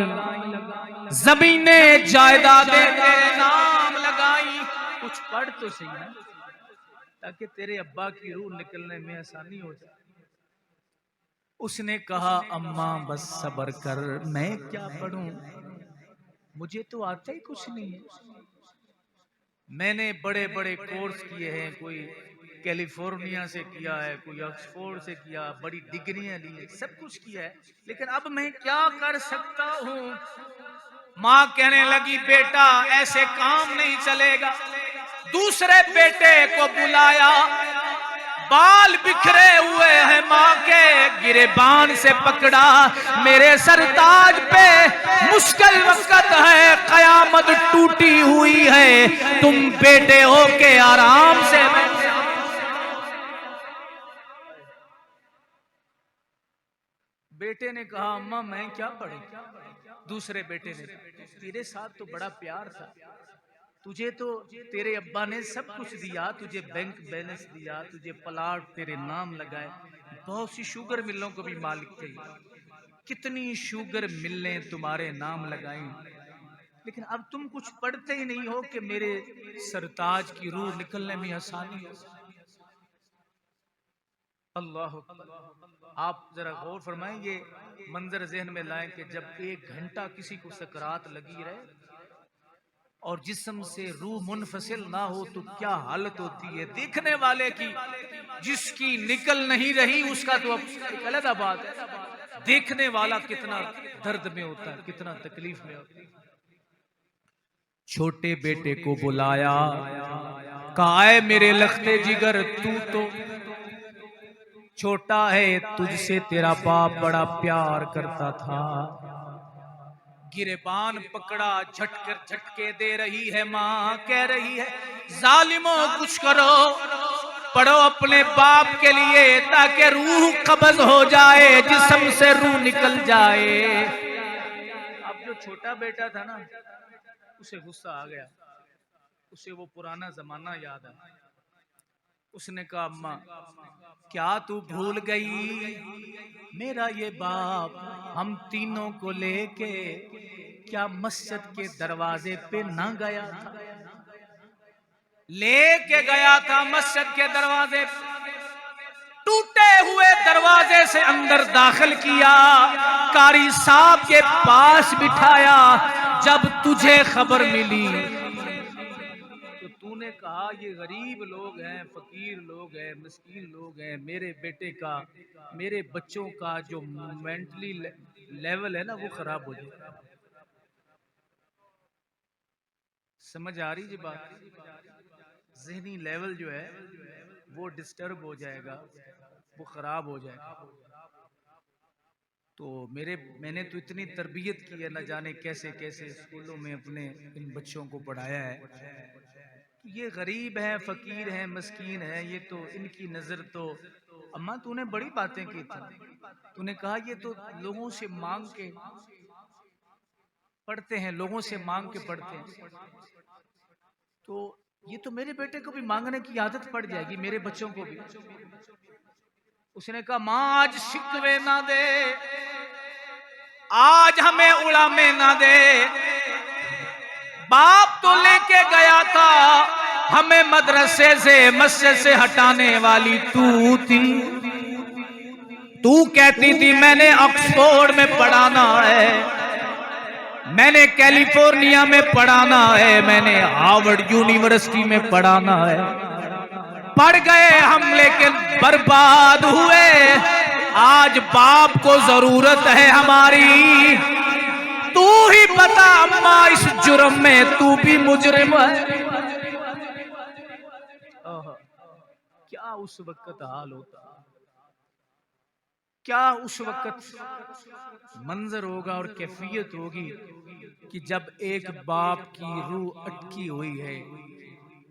A: जमीनें जायदादें तेरे नाम लगाई, कुछ पढ़ तो सही ना, ताकि तेरे अब्बा की रूह निकलने में आसानी हो जाए। उसने कहा अम्मा बस सब्र कर, मैं क्या पढ़ूं, मुझे तो आता ही कुछ नहीं है, मैंने बड़े बड़े कोर्स किए हैं, कोई कैलिफोर्निया से किया है, कोई ऑक्सफोर्ड से किया, बड़ी डिग्रियां ली है, सब कुछ किया है, लेकिन अब मैं क्या कर सकता हूं। मां कहने लगी बेटा ऐसे काम नहीं चलेगा, दूसरे बेटे को बुलाया, बाल बिखरे हुए हैं मां के, गिरेबान से पकड़ा, मेरे सरताज पे मुश्किल वक्त है, कयामत टूटी हुई है, तुम बेटे हो के आराम से। बेटे ने कहा अम्मा मैं क्या पढ़ूं, दूसरे बेटे ने, तेरे साथ तो बड़ा प्यार था, तुझे तो तेरे अब्बा ने सब कुछ दिया, तुझे बैंक बैलेंस दिया, तुझे प्लाट तेरे नाम लगाए, बहुत सी शुगर मिलों को भी मालिक थे, कितनी शुगर मिलें तुम्हारे नाम लगाई, लेकिन अब तुम कुछ पढ़ते ही नहीं हो कि मेरे सरताज की रूह निकलने में आसानी हो। अल्लाह, आप जरा गौर फरमाएं, ये मंजर जहन में लाएं कि जब एक घंटा किसी को सकरात लगी रहे और जिस्म से रूह मुनफसिल ना हो तो क्या हालत होती है देखने वाले की, जिसकी निकल नहीं रही उसका तो अब एक अलग बात है, देखने वाला कितना दर्द में होता है, कितना तकलीफ में होता है। छोटे बेटे को बुलाया, कहा है मेरे लख्ते जिगर तू तो छोटा है, तुझसे तेरा बाप बड़ा प्यार करता था, गिरेबान पकड़ा, झटके दे रही है मां, कह रही है जालिमों कुछ करो, पढ़ो अपने बाप के लिए ताकि रूह कब्ज हो जाए, जिस्म से रूह निकल जाए। अब जो छोटा बेटा था ना, उसे गुस्सा आ गया, उसे वो पुराना जमाना याद आया, उसने कहा अम्मा क्या तू भूल गई, मेरा ये बाप हम तीनों को लेके क्या मस्जिद के दरवाजे पे ना गया था, लेके गया था मस्जिद के दरवाजे, टूटे हुए दरवाजे से अंदर दाखिल किया, कारी साहब के पास बिठाया, जब तुझे खबर मिली तो तूने कहा ये गरीब लोग हैं, फकीर लोग हैं, मिस्कीन लोग हैं, मेरे बेटे का, मेरे बच्चों का जो मेंटली लेवल है ना वो खराब हो जाए। समझ आ रही जी बात, ज़हनी लेवल जो है वो डिस्टर्ब हो जाएगा, वो खराब हो जाएगा। तो मैंने तो इतनी तरबियत की है, न जाने कैसे कैसे स्कूलों में अपने इन बच्चों को पढ़ाया है, ये गरीब है, फकीर है, मस्कीन है, ये तो इनकी नजर तो, अम्मा तूने बड़ी बातें की थी, तूने कहा ये तो लोगों से मांग के पढ़ते हैं, लोगों से मांग के पढ़ते हैं, तो ये तो मेरे बेटे को भी मांगने की आदत पड़ जाएगी, मेरे बच्चों को भी। उसने कहा मां आज शिकवे ना दे, आज हमें उड़ामे ना दे, बाप तो लेके गया था हमें मदरसे से मस्जिद से हटाने वाली तू थी। तू कहती थी मैंने ऑक्सफोर्ड में पढ़ाना है, मैंने कैलिफोर्निया में पढ़ाना है, मैंने हार्वर्ड यूनिवर्सिटी में पढ़ाना है। पढ़ गए हम लेकिन बर्बाद हुए। आज बाप को जरूरत है हमारी। तू ही बता अम्मा इस जुर्म में तू भी मुजरिम है। क्या उस वक्त हाल होता, क्या उस वक्त मंजर होगा और कैफियत होगी कि जब एक बाप की रूह अटकी हुई है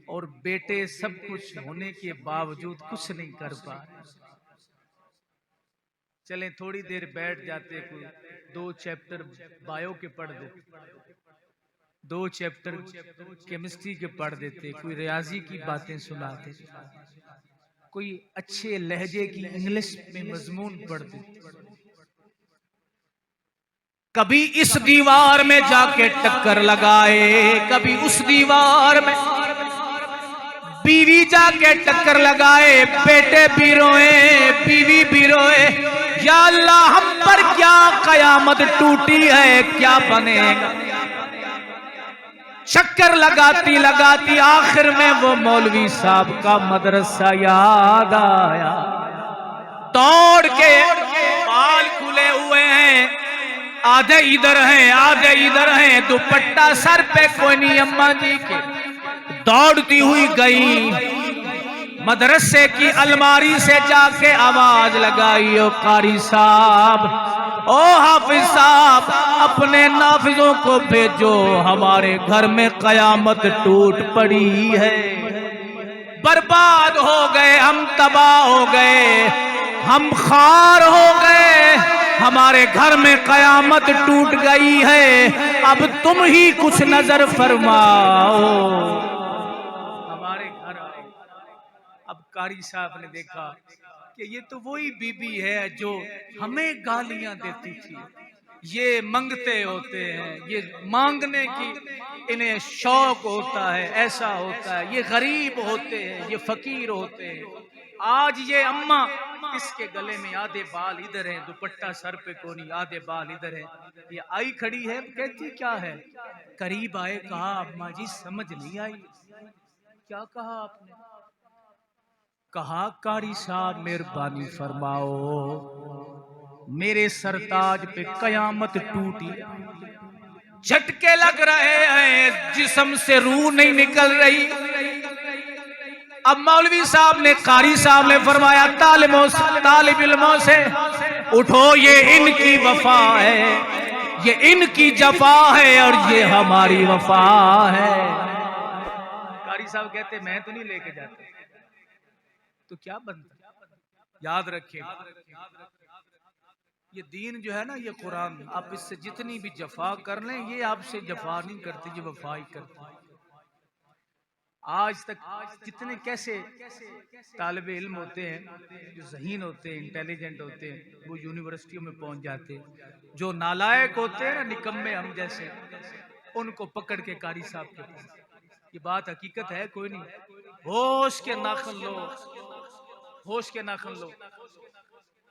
A: और बेटे सब कुछ होने के बावजूद कुछ नहीं कर पा रहे। चलें थोड़ी देर बैठ जाते, कोई 2 चैप्टर बायो के पढ़ देते, 2 चैप्टर केमिस्ट्री के पढ़ देते, कोई रियाजी की बातें सुनाते, कोई अच्छे लहजे की इंग्लिश में मजमून पढ़ देते। कभी इस दीवार में जाके टक्कर लगाए, कभी उस दीवार में बीवी जाके टक्कर लगाए, बेटे भी रोए बीवी भी रोए। या अल्लाह हम पर क्या कयामत टूटी है, क्या बनेगा। चक्कर लगाती लगाती आखिर में वो मौलवी साहब का मदरसा याद आया। दौड़ के, बाल खुले हुए हैं, आधे इधर हैं आधे इधर हैं, दुपट्टा सर पे कोई नहीं, अम्मा जी के। दौड़ती हुई गई मदरसे की अलमारी से जाके आवाज लगाई, ओ कारी साहब, ओ हाफिज साहब, अपने नाफिजों को भेजो, हमारे घर में कयामत टूट पड़ी है। बर्बाद हो गए हम, तबाह हो गए हम, खार हो गए, हमारे घर में कयामत टूट गई है। अब तुम ही कुछ नजर फरमाओ, हमारे घर आओ। अब कारी साहब ने देखा कि ये तो वही बीबी है जो हमें गालियां देती थी। ये मंगते होते हैं, ये मांगने की इन्हें शौक होता है, ऐसा होता है, ये गरीब होते हैं, ये फकीर होते हैं। आज ये अम्मा, इसके गले में आधे बाल इधर हैं, दुपट्टा सर पे कोनी, आधे बाल इधर है। ये आई खड़ी है, कहती क्या है। करीब आए, कहा अम्मा जी समझ नहीं आई। क्या कहा आपने। कहा कारी साहब मेहरबानी फरमाओ, मेरे सरताज पे कयामत टूटी, झटके लग रहे हैं, जिस्म से रूह नहीं निकल रही। अब मौलवी साहब ने, कारी साहब ने फरमाया तालिब इल्मों से उठो, ये इनकी वफा है, ये इनकी जफा है और ये हमारी वफा है। कारी साहब कहते मैं तो नहीं लेके जाते, तो क्या बनता। याद रखें, ये दीन जो है ना, ये कुरान, आप इससे जितनी भी जफा कर लें, ये आपसे जफा नहीं करती, ये वफा ही करती। आज तक जितने कैसे तालिबे इल्म होते हैं, जो ज़हीन होते हैं, इंटेलिजेंट होते हैं, वो यूनिवर्सिटियों में पहुंच जाते हैं। जो नालायक होते हैं ना, निकम्मे हम जैसे, उनको पकड़ के कारी साहब के पास। ये बात हकीकत है, कोई नहीं। होश के नाखन लो, होश के नाखन लो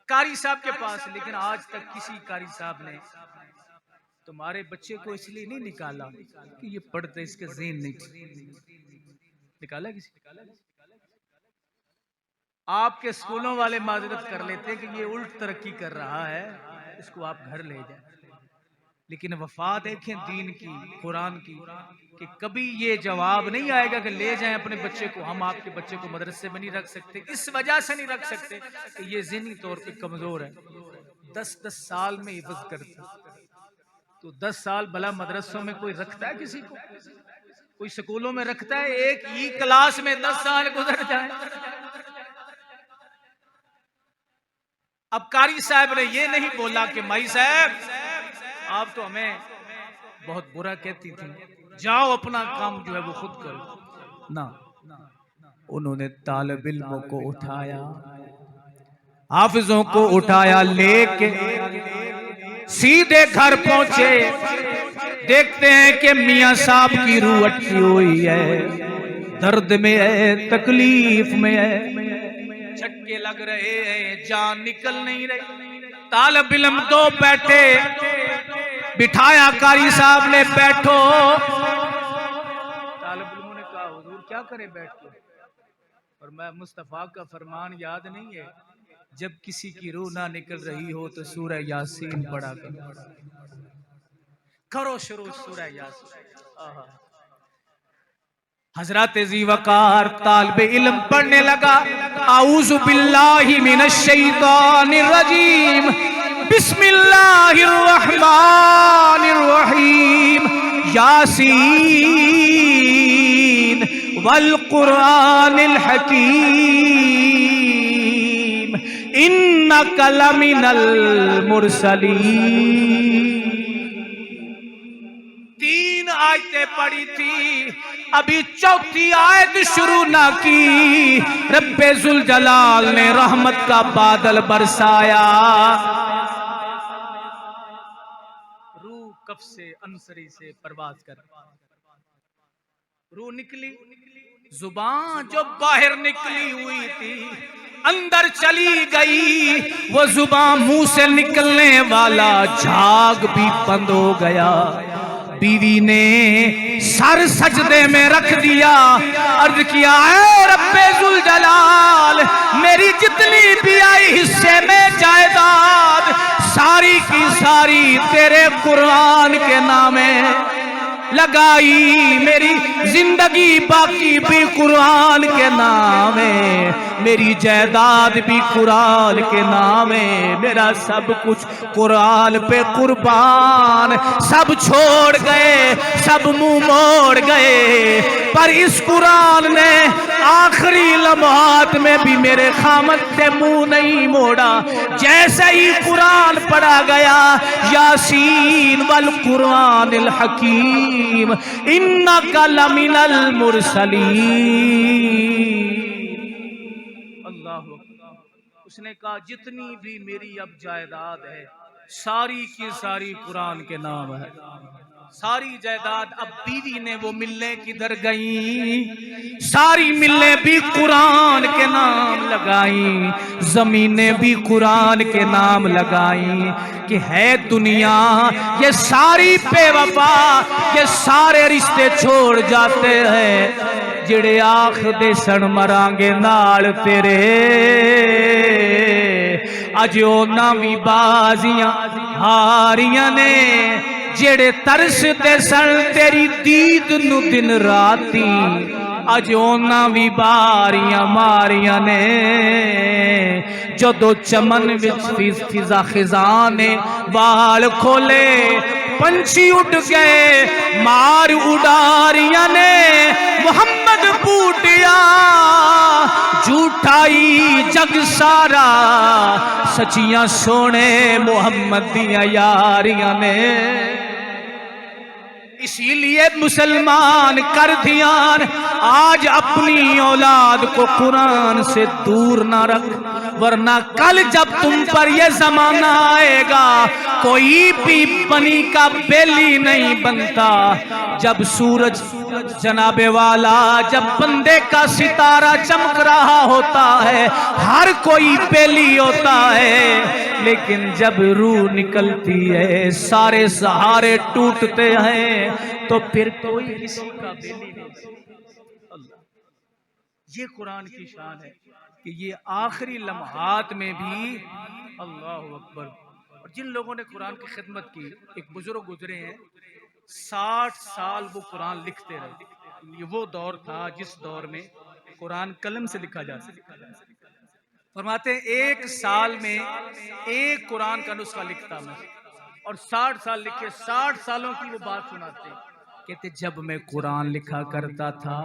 A: कारी साहब के पास। लेकिन आज तक किसी कारी साहब ने तुम्हारे बच्चे को इसलिए नहीं निकाला कि ये पढ़ते, इसके ज़हन नहीं निकाला किसी। आपके स्कूलों वाले माजरत कर लेते हैं कि ये उल्ट तरक्की कर रहा है, इसको आप घर ले जाए। लेकिन वफा देखें दीन की, कुरान की, कि कभी ये जवाब नहीं आएगा कि ले जाएं अपने बच्चे को। हम आपके बच्चे को मदरसे में नहीं रख सकते, इस वजह से नहीं रख सकते कि ये ज़हनी तौर पे कमजोर है। 10-10 साल में हिफ्ज़ करता, तो 10 साल भला मदरसों में कोई रखता है किसी को, कोई स्कूलों में रखता है। एक ही क्लास में 10 साल गुजर जाए। अब कारी साहब ने ये नहीं बोला कि माई साहब आप तो हमें बहुत बुरा कहती थी, जाओ अपना काम जो है वो खुद करो ना। उन्होंने तालिब इल्मों को उठाया, हाफिजों को उठाया, लेके सीधे घर पहुंचे। देखते हैं कि मियाँ साहब की रूह अटकी हुई है, दर्द में है, तकलीफ में है, झटके लग रहे हैं, जान निकल नहीं रही। तालिब इल्म दो बैठे, बिठाया कारी साहब ने, बैठो। तालिब इल्मों ने कहा हुजूर क्या करें बैठ के? और मैं मुस्तफा का फरमान याद नहीं है, जब किसी की रूह ना निकल रही हो तो सूरह यासीन पढ़ा करो शुरू सूरह यासीन। हजरत जी वकार तालिब इल्म पढ़ने लगा, आऊज़ु बिल्लाहि मिनश शैतानिर रजीम, बिस्मिल्लाहिर रहमानिर रहीम, यासीन वल कुरानिल हकीम, इन्नका लमिनल मुरसलीन। 3 आयतें पढ़ी थी, अभी 4थी आयत शुरू ना की, रब्बे जुल जलाल ने रहमत का बादल बरसाया। रूह कफ से अंसरी से परवाज कर, रूह निकली, जुबान जो बाहर निकली हुई थी अंदर चली गई, वो जुबान मुंह से निकलने वाला झाग भी बंद हो गया। बीवी ने सर सजदे में रख दिया, अर्ज किया ऐ रब्बे जुल जलाल, मेरी जितनी भी आई हिस्से में जायदाद सारी की सारी तेरे कुरान के नामे लगाई, मेरी जिंदगी बाकी भी कुरान के नामे, मेरी जायदाद भी कुरान के नामे, मेरा सब कुछ कुरान पे कुर्बान। सब छोड़ गए, सब मुंह मोड़ गए, पर इस कुरान ने आखिरी लम्हात में भी मेरे खामद से मुंह नहीं मोड़ा। जैसे ही कुरान पढ़ा गया, यासीन वल कुरानिल हकीम, इन्नका लमिनल मुरसलीन। अल्लाह अकबर। उसने कहा जितनी भी मेरी अब जायदाद है सारी की सारी कुरान के नाम है। सारी जायदाद अब बीवी ने वो मिलने किधर गई, सारी मिलने भी कुरान के नाम लगाई, जमीनें भी कुरान के नाम लगाई। कि है दुनिया ये सारी बेवफा, ये सारे रिश्ते छोड़ जाते हैं, जिड़े आखदे सन मरांगे नाल तेरे, अज ओना भी बाजियां हारियां ने, जेड़े तरसते सन तेरी दीद नु दिन राती, अज ओना भी बारियां मारियां ने। जदों चमन विच फिजा खिजां ने बाल खोले, पंछी उड़ गए मार उडारियां ने, मोहम्मद बूटिया झूठाई जग सारा, सचियां सोने मोहम्मद दियां यारियां ने। इसीलिए मुसलमान कर ध्यान, आज अपनी औलाद को कुरान से दूर ना रख, वरना कल जब तुम पर यह जमाना आएगा कोई भी बनी का बेली नहीं बनता। जब सूरज जनाबे वाला, जब बंदे का सितारा चमक रहा होता है हर कोई बेली होता है, लेकिन जब रूह निकलती है सारे सहारे टूटते हैं, तो फिर कोई किसी का बेली नहीं। अल्लाह, ये कुरान की शान है कि ये आखिरी लम्हात में भी अल्लाह अकबर। और जिन लोगों ने कुरान की खिदमत की, एक बुजुर्ग गुजरे हैं 60 साल वो कुरान लिखते रहे। ये वो दौर था जिस दौर में कुरान कलम से लिखा जा सकता। फरमाते हैं 1 साल में 1 कुरान का नुस्खा लिखता मैं, और 60 साल लिखे, 60 सालों की वो बात सुनाते। कहते जब मैं कुरान लिखा करता था,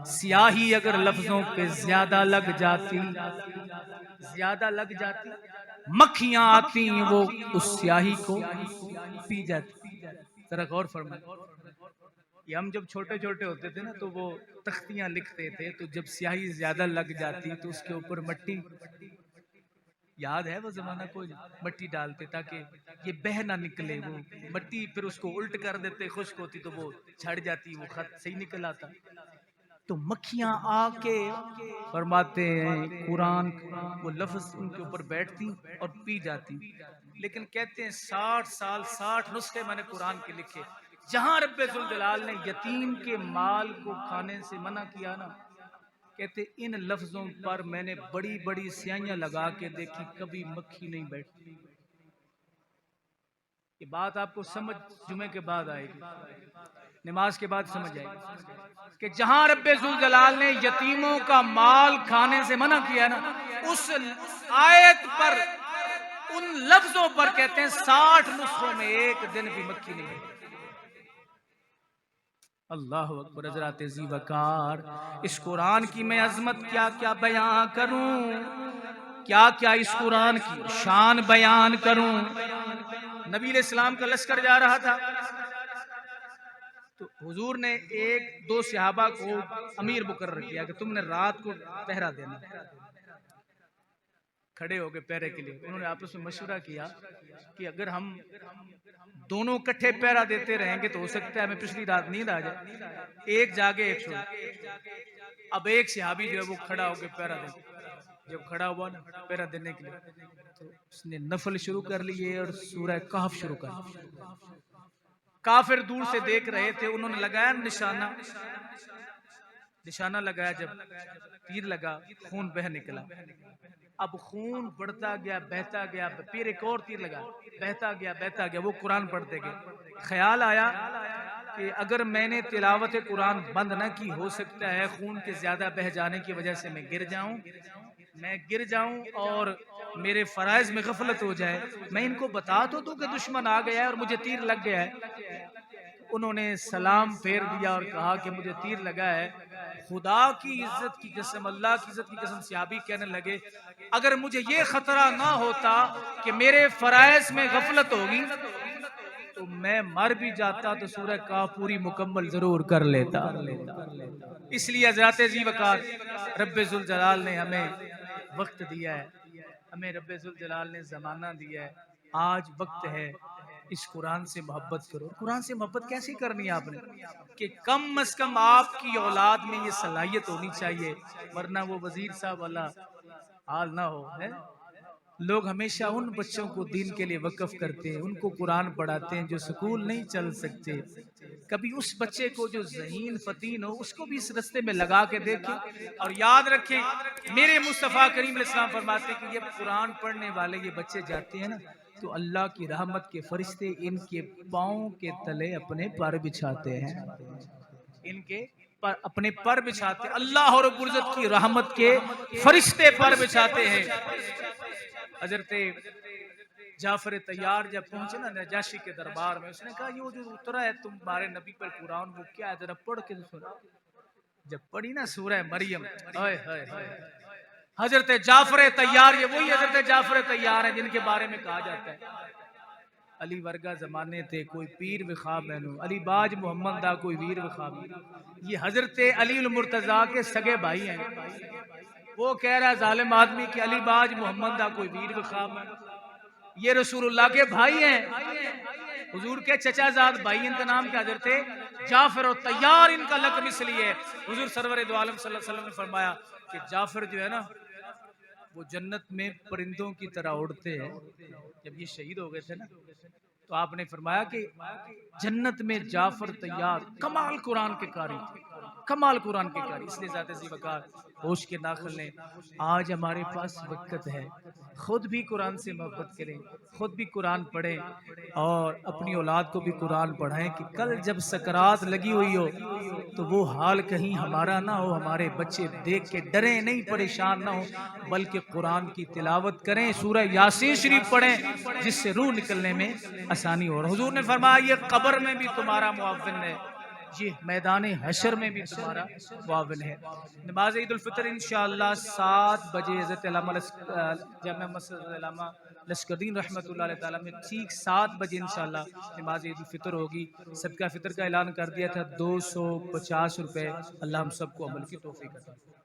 A: स्याही अगर लफ्जों पे ज्यादा लग जाती, मक्खियां आती वो उस स्याही को पी जाती। जरा गौर फरमाए, ये हम जब छोटे छोटे होते थे ना, तो वो तख्तियां लिखते थे, तो जब स्याही ज्यादा लग जाती तो उसके ऊपर मट्टी याद है वो जमाना? कोई मट्टी डालते ताकि ये बह ना निकले, वो मट्टी फिर उसको उल्ट कर देते, खुश्क होती तो वो छड़ जाती, वो खत सही निकल आता। तो मक्खियां आके फरमाते हैं कुरान, वो लफ्ज उनके ऊपर बैठती और पी जाती। लेकिन कहते हैं 60 साल 60 नुस्खे मैंने कुरान के लिखे। जहां रब्बे जुल जलाल ने यतीम के माल को खाने से मना किया ना, कहते इन लफ्जों पर मैंने बड़ी बड़ी स्याहियां लगा के देखी, कभी मक्खी नहीं बैठती। ये बात आपको समझ जुमे के बाद आएगी, नमाज के बाद समझ आएगी कि जहां रब्बे जुल जलाल ने यतीमों का माल खाने से मना किया ना, उस आयत पर, उन लफ्जों पर कहते हैं 60 नुस्खों में एक दिन भी मक्खी नहीं बैठी। अल्लाह अकबर। हज़रात ज़ी वकार, इस कुरान की मैं अजमत क्या क्या बयां करूं, क्या क्या इस कुरान की शान बयान करूं। नबी इस्लाम का लश्कर जा रहा था तो हुजूर ने एक दो सहाबा को अमीर मुकर्रर किया कि तुमने रात को पहरा देना, खड़े हो गए पहरे के लिए। उन्होंने आपस में मशवरा किया कि अगर हम दोनों इकट्ठे पहरा देते रहेंगे तो हो सकता है हमें पिछली रात नींद आ जाए, एक जागे एक सोए। अब एक सहाबी जो है वो खड़ा होकर पहरा दे, जब खड़ा हुआ ना पहरा देने के लिए, तो उसने नफल शुरू कर लिए और सूरह कहफ शुरू कर दी। काफिर दूर से देख रहे थे, उन्होंने लगाया निशाना, निशाना लगाया, जब तीर लगा खून बह निकला। अब खून बढ़ता गया, बहता गया, फिर एक और तीर लगा, बहता गया बहता गया। वो कुरान पढ़ते गए। ख्याल आया कि अगर मैंने तिलावत कुरान बंद न की, हो सकता है खून के ज्यादा बह जाने की वजह से मैं गिर जाऊं और मेरे फराइज में गफलत हो जाए। मैं इनको बता तो दूं कि दुश्मन आ गया है और मुझे तीर लग गया है। उन्होंने सलाम फेर दिया और कहा कि मुझे तीर लगा है। खुदा की इज्जत की कसम, अल्लाह की इज्जत की कसम, सहाबी कहने लगे अगर मुझे ये खतरा ना होता कि मेरे फराइज में गफलत होगी तो मैं मर भी जाता तो सूरह का पूरी मुकम्मल जरूर कर लेता। इसलिए हज़रात ज़ी वकार, रब्बे जुल जलाल ने हमें वक्त दिया है, हमें रब्बे जुल जलाल ने जमाना दिया है। आज वक्त है इस कुरान से मोहब्बत करो। कुरान से मोहब्बत कैसे करनी है आपने? कि कम अज कम आपकी औलाद में ये सलाहियत होनी चाहिए, वरना वो वजीर साहब वाला हाल ना हो। है लोग हमेशा उन बच्चों को दीन के लिए वक्फ करते हैं, उनको कुरान पढ़ाते हैं जो स्कूल नहीं चल सकते। कभी उस बच्चे को जो ज़हीन फतीन हो उसको भी इस रास्ते में लगा के देखें। और याद रखें, मेरे मुस्तफ़ा करीम अलैहिस्सलाम फरमाते हैं कि ये कुरान पढ़ने वाले ये बच्चे जाते हैं ना, तो अल्लाह की रहमत के फरिश्ते इनके पाँव के तले अपने पर बिछाते हैं, इनके पर अपने पर बिछाते, अल्लाह रब्बुल इज्जत की रहमत के फरिश्ते पर बिछाते हैं। हजरत जाफर तैयार जब पहुंचे ना नजाशी के दरबार में, उसने कहा ये जो उतरा है तुम्हारे नबी पर कुरान, वो क्या है जरा पढ़ के सुना। जब पढ़ी ना सूरह मरियम, हाय हाय हाय, हजरत जाफर तैयार, ये वही हजरत जाफर तैयार है जिनके बारे में कहा जाता है अली वर्गा जमाने थे कोई पीर विखाब बहनों, अली बाज मोहम्मद दा कोई वीर विखाब। ये हजरत अली उल मुर्तजा के सगे भाई हैं। वो कह रहा है जालिम आदमी कि अली बाज मोहम्मद दा कोई वीर विखाब है, ये रसूलुल्लाह के भाई हैं, हुजूर के चचाजाद भाई। इनका नाम क्या हजरत जाफर और तैयार इनका लक़ब इसलिए हुजूर सरवर दो आलम सल्लल्लाहु अलैहि वसल्लम ने फरमाया कि जाफर जो है ना वो जन्नत में परिंदों की तरह उड़ते हैं। जब ये शहीद हो गए थे ना तो आपने फरमाया कि जन्नत में जाफर तैयार कमाल कुरान के कारी थे, कमाल कुरान के कारी। इसलिए ज़ाते ज़ी वकार होश के नाखिल ने आज हमारे पास वक्त है, खुद भी कुरान से मोहब्बत करें, खुद भी कुरान पढ़ें और अपनी औलाद को भी कुरान पढ़ाएं कि कल जब सकरात लगी हुई हो तो वो हाल कहीं हमारा ना हो, हमारे बच्चे देख के डरें नहीं, परेशान ना हो, बल्कि कुरान की तिलावत करें, सूरह यासीन शरीफ पढ़ें जिससे रूह निकलने में आसानी हो। हुजूर ने फरमाया ये कब्र में भी तुम्हारा मुआविन है, ये मैदान हशर में भी तुम्हारा मुआविन है। नमाज ईद उल फितर इंशाअल्लाह 7 बजे हज़रत जामिया मस्जिद अल्लामा लश्करदीन रहमतुल्लाह अलैह ताला में ठीक 7 बजे इंशाअल्लाह नमाज ईद उल फितर होगी। सदका फितर का ऐलान कर दिया था 250 रुपए। अल्लाह हम सबको अमल की तौफीक अता फरमाए।